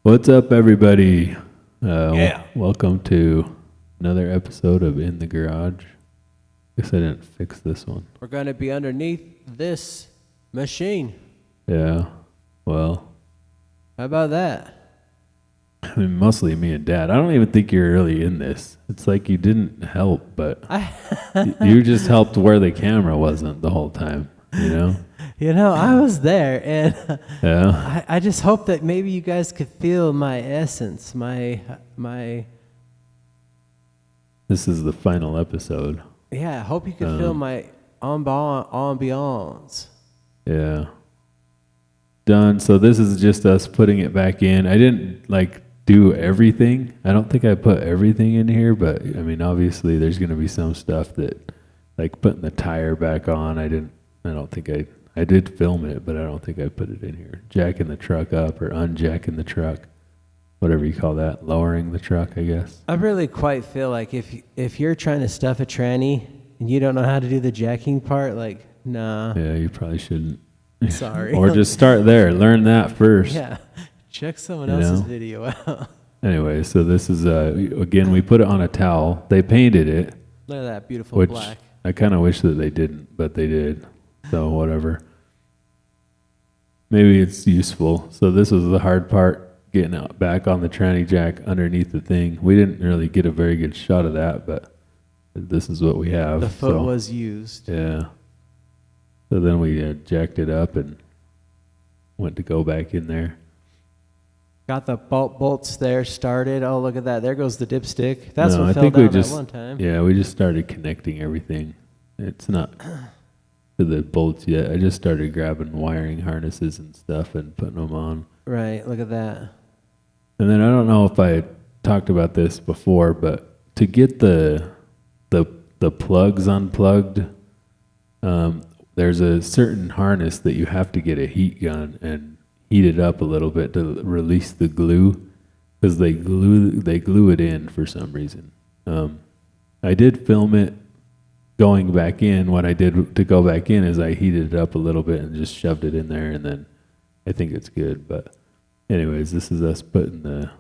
What's up, everybody? Yeah. Welcome to another episode of In the Garage. Guess I didn't fix this one. We're going to be underneath this machine. Yeah. Well, How about that? I mean, mostly me and Dad. I don't even think you're really in this. It's like you didn't help, but you just helped where the camera wasn't the whole time, you know? I was there, and Yeah. I just hope that maybe you guys could feel my essence, my. This is the final episode. Yeah, I hope you could feel my ambiance. Yeah. Done. So this is just us putting it back in. I didn't do everything. I don't think I put everything in here, but I mean, obviously there's going to be some stuff that, like putting the tire back on. I did film it, but I don't think I put it in here. Jacking the truck up or unjacking the truck, whatever you call that, lowering the truck, I guess. I really quite feel like if you're trying to stuff a tranny and you don't know how to do the jacking part, nah. Yeah, you probably shouldn't. Sorry. Or just start there. Learn that first. Yeah. Check someone else's video out. Anyway, so this is, again, we put it on a towel. They painted it. Look at that beautiful Which black. I kind of wish that they didn't, but they did. So whatever. Maybe it's useful. So this was the hard part, getting out back on the tranny jack underneath the thing. We didn't really get a very good shot of that, but this is what we have. The foot was used. Yeah. So then we jacked it up and went to go back in there. Got the bolts there started. Oh, look at that. There goes the dipstick. That's what I fell think we down just, that one time. Yeah, we just started connecting everything. It's not to the bolts yet. I just started grabbing wiring harnesses and stuff and putting them on. Right, look at that. And then I don't know if I talked about this before, but to get the plugs unplugged, there's a certain harness that you have to get a heat gun and heat it up a little bit to release the glue, because they glue it in for some reason. I did film it going back in. What I did to go back in is I heated it up a little bit and just shoved it in there, and then I think it's good. But anyways, this is us putting the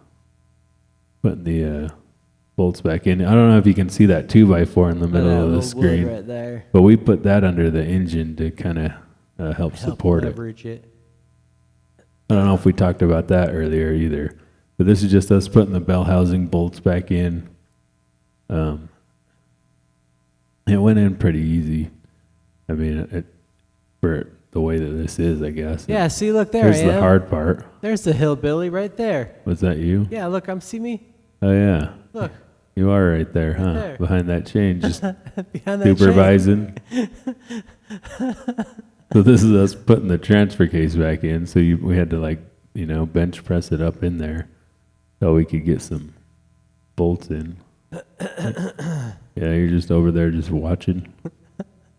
bolts back in. I don't know if you can see that 2x4 in the middle of the screen, right there. but we put that under the engine to kind of help support it. I don't know if we talked about that earlier either, but this is just us putting the bell housing bolts back in. It went in pretty easy. I mean, for the way that this is, I guess. Yeah, see, look there. Here's the hard part. There's the hillbilly right there. Was that you? Yeah, look, see me? Oh, yeah. Look. You are right there, huh? There. Behind that chain, just Behind that supervising. So this is us putting the transfer case back in. So we had to bench press it up in there so we could get some bolts in. Yeah, you're just over there just watching,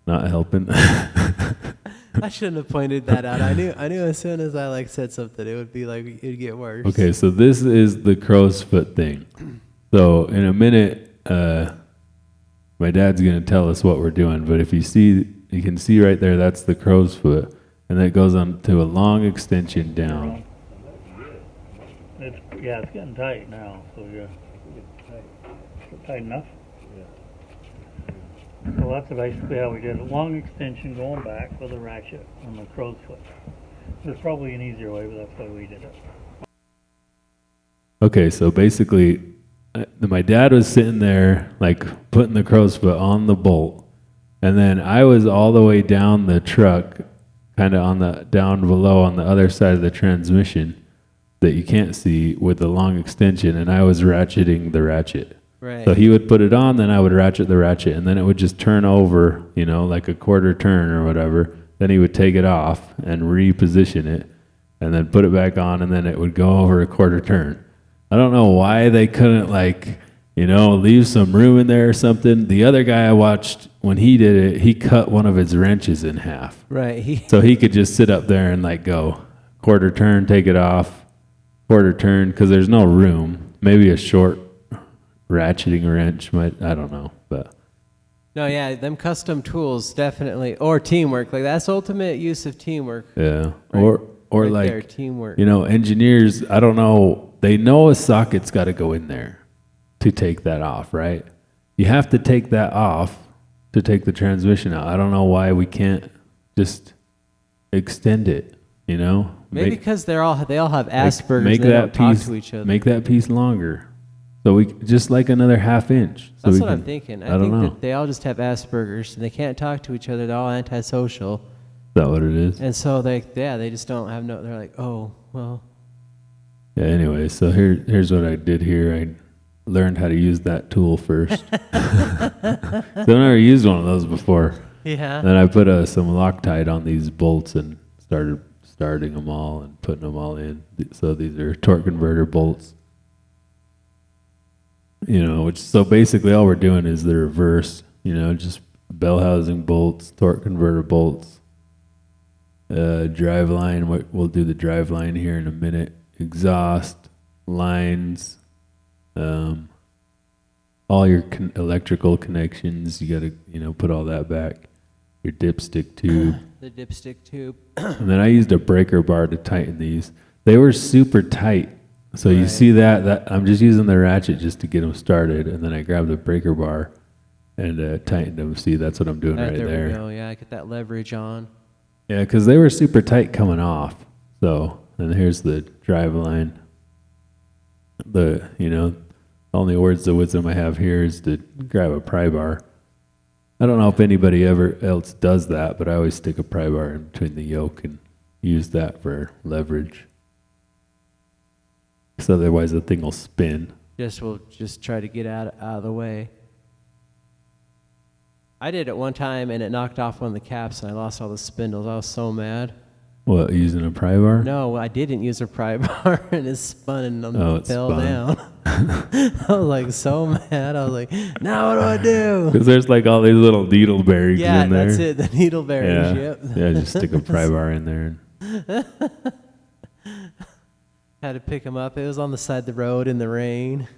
not helping. I shouldn't have pointed that out. I knew as soon as I said something, it would be it'd get worse. Okay, so this is the crow's foot thing. So in a minute, my dad's gonna tell us what we're doing. But if you can see right there, that's the crow's foot, and that goes on to a long extension down. It's getting tight now. So yeah, is it tight enough? So that's basically how we did it. Long extension going back with a ratchet on the crow's foot. There's probably an easier way, but that's why we did it. Okay, so basically, my dad was sitting there, putting the crow's foot on the bolt, and then I was all the way down the truck, kind of down below on the other side of the transmission that you can't see with the long extension, and I was ratcheting the ratchet. Right. So he would put it on, then I would ratchet the ratchet, and then it would just turn over, like a quarter turn or whatever. Then he would take it off and reposition it, and then put it back on, and then it would go over a quarter turn. I don't know why they couldn't leave some room in there or something. The other guy I watched, when he did it, he cut one of his wrenches in half. Right. So he could just sit up there and go quarter turn, take it off, quarter turn, because there's no room. Maybe a short ratcheting wrench might, I don't know, but. No, yeah, them custom tools definitely, or teamwork. That's ultimate use of teamwork. Yeah, Right. or Right there, teamwork. engineers. I don't know they know a socket's got to go in there to take that off, right? You have to take that off to take the transmission out. I don't know why we can't just extend it, you know? Maybe because they all have Asperger's make and they that don't piece, talk to each other. Make that piece longer. So we just like another half inch. So That's what I'm thinking. I don't think know. that they all just have Asperger's and they can't talk to each other. They're all antisocial. Is that what it is? And so they just don't have they're like, oh, well. Yeah, anyway, so here's what I did here. I learned how to use that tool first. So I've never used one of those before. Yeah. Then I put some Loctite on these bolts and started starting them all and putting them all in. So these are torque converter bolts. You know, so basically all we're doing is the reverse, you know, just bell housing bolts, torque converter bolts, drive line. We'll do the drive line here in a minute. Exhaust lines, all your electrical connections. You got to, you know, put all that back. Your dipstick tube. The dipstick tube. And then I used a breaker bar to tighten these. They were super tight. So you see that I'm just using the ratchet just to get them started, and then I grabbed the breaker bar and tightened them. See, that's what I'm doing right there. We go. Yeah, get that leverage on. Yeah, because they were super tight coming off. So, and here's the drive line. You know, only words of wisdom I have here is to grab a pry bar. I don't know if anybody else does that, but I always stick a pry bar in between the yoke and use that for leverage. Because otherwise the thing will spin. We'll just try to get out of the way. I did it one time and it knocked off one of the caps and I lost all the spindles. I was so mad. What, using a pry bar? No, I didn't use a pry bar and it spun and fell down. I was like so mad. I was like, now what do I do? Because there's like all these little needle bearings in there. Yeah, that's it, the needle bearings, yep. Yeah, just stick a pry bar in there. Had to pick them up. It was on the side of the road in the rain.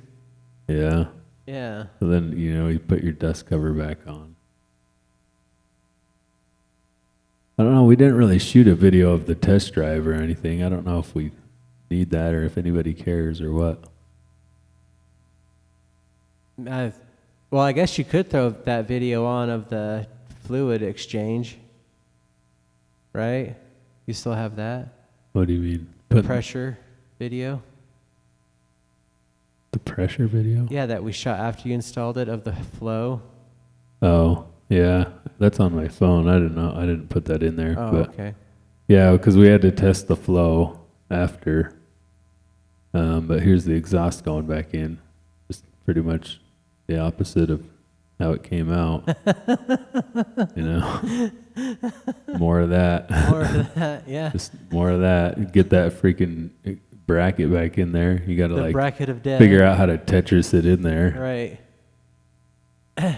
Yeah. Yeah. So then, you know, you put your dust cover back on. I don't know. We didn't really shoot a video of the test drive or anything. I don't know if we need that or if anybody cares or what. Well, I guess you could throw that video on of the fluid exchange, right? You still have that? What do you mean? The pressure video? The pressure video? Yeah, that we shot after you installed it of the flow. Oh, yeah. That's on my phone. I didn't know. I didn't put that in there. Oh, but okay. Yeah, because we had to test the flow after. But here's the exhaust going back in. Just pretty much the opposite of how it came out. You know? More of that. More of that, yeah. Just more of that. Get that freaking bracket back in there. You got to like bracket of death. Figure out how to Tetris it in there. Right.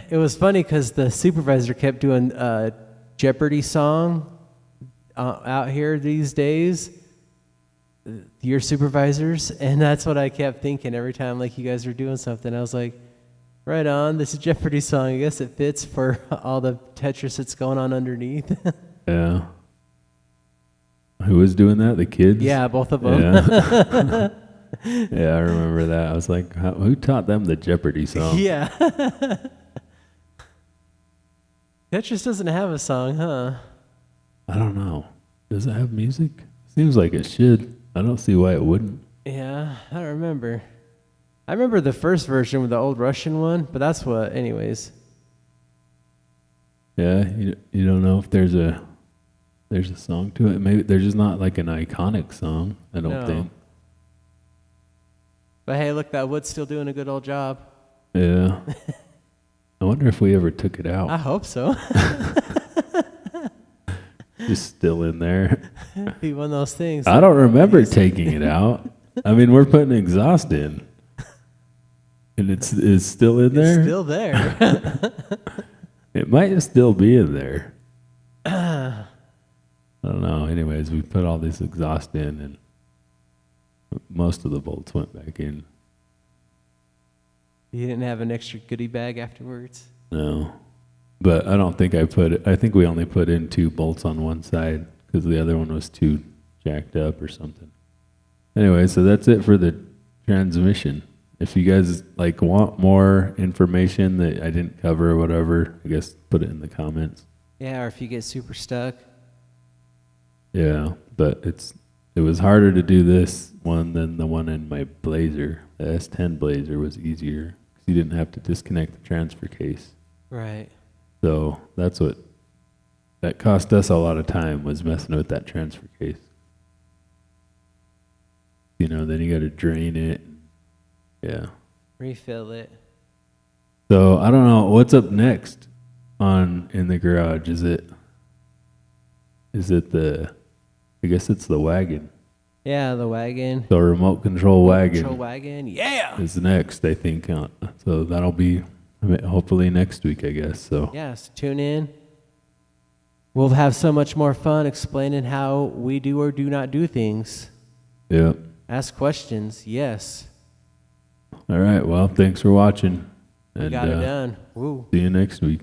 It was funny because the supervisor kept doing a Jeopardy song out here these days. Your supervisors, and that's what I kept thinking every time. Like you guys were doing something, I was like, "Right on, this is Jeopardy song. I guess it fits for all the Tetris that's going on underneath." Yeah. Who was doing that? The kids? Yeah, both of them. Yeah, yeah, I remember that. I was like, who taught them the Jeopardy song? Yeah. Tetris doesn't have a song, huh? I don't know. Does it have music? Seems like it should. I don't see why it wouldn't. Yeah, I don't remember. I remember the first version with the old Russian one, but that's what, anyways. Yeah, you don't know if there's a song to it. Maybe there's just not like an iconic song. I don't think. But hey, look, that wood's still doing a good old job. Yeah. I wonder if we ever took it out. I hope so. Just still in there. Be one of those things. I don't remember taking it out. I mean, we're putting exhaust in. And it's still in there? It's still there. It might still be in there. I don't know. Anyways, we put all this exhaust in and most of the bolts went back in. You didn't have an extra goodie bag afterwards? No. But I don't think I think we only put in 2 bolts on one side because the other one was too jacked up or something. Anyway, so that's it for the transmission. If you guys like want more information that I didn't cover or whatever, I guess put it in the comments. Yeah, or if you get super stuck. Yeah, but it was harder to do this one than the one in my Blazer. The S10 Blazer was easier because you didn't have to disconnect the transfer case. Right. So that cost us a lot of time, was messing with that transfer case. You know, then you got to drain it. Yeah. Refill it. So I don't know what's up next in the garage. Is it I guess it's the wagon. Yeah, the wagon. The remote control wagon. Control wagon. Yeah. Is next, I think. So that'll be hopefully next week, I guess. So Yes, tune in. We'll have so much more fun explaining how we do or do not do things. yeah. Ask questions. Yes. All right. Well, thanks for watching. We And got it done. Woo. see you next week.